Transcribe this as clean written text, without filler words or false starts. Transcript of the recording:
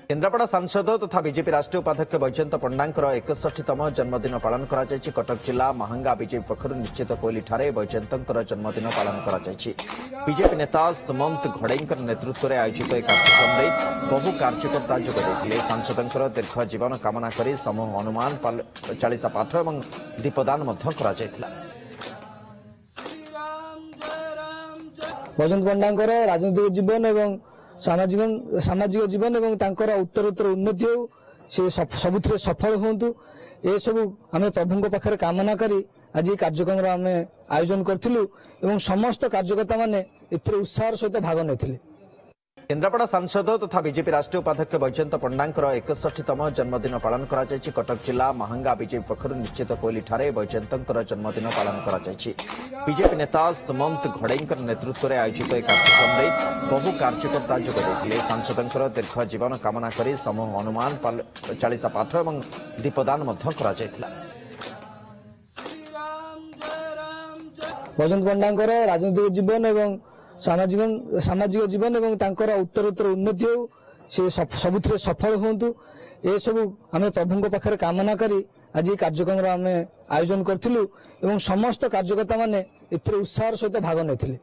केन्द्रापड़ा सांसद तथा बीजेपी राष्ट्रीय उपाध्यक्ष वैजयंत पंडांकर 61तम जन्मदिन पालन करा जायछि। कटक जिला महांगा बीजेपी पक्षरु निश्चित कोइली ठारे वैजयंतंकर जन्मदिन पालन करा जायछि। बीजेपी नेता सुमंत घोड़ेईंकर नेतृत्व में आयोजित एक कार्यक्रम में बहु कार्यकर्ता जोग देथिले। सांसदंकर दीर्घ जीवन कामना करी समूह हनुमान चालीसा पाठ और दीपदान मध्य करा जायथिला। वैजयंत पंडांकर राजनीतिक जीवन एवं सामाजिक जीवन एवं तांकर उत्तरोत्तर उन्नति हो से सबुथिरे सफल होंतु ए सब आम प्रभु पाखे कामना करी आज कार्यक्रम आम आयोजन करथिलु एवं समस्त कार्यकर्ता माने एथिरे उत्साह सहित भाग नेथिले। केन्द्रापड़ा सांसद तथा बीजेपी राष्ट्रीय उपाध्यक्ष वैजयंत पंडांकर 61तम जन्मदिन पालन करा जायछि। कटक जिला महांगा बीजेपी पक्षरु निश्चित कोइली ठारे वैजयंतंकर जन्मदिन पालन करा जायछि। बीजेपी नेता सुमंत घोड़ेईंकर नेतृत्व में आयोजित एक कार्यक्रम में बहु कार्यकर्ता जोग देथिले। सांसदंकर दीर्घ जीवन कामना करी समूह हनुमान चालीसा पाठ और दीपदान मध्य करा जायथिला। वैजयंत पंडांकर राजनीतिक जीवन एवं सामाजिक जीवन एवं तांकर उत्तरोत्तर उन्नति हो से सबुथिरे सफल होंतु ए सब आम प्रभु पाखे कामना करी आज कार्यक्रम आम आयोजन करथिलु एवं समस्त कार्यकर्ता माने एथिरे उत्साह सहित भाग नेथिले।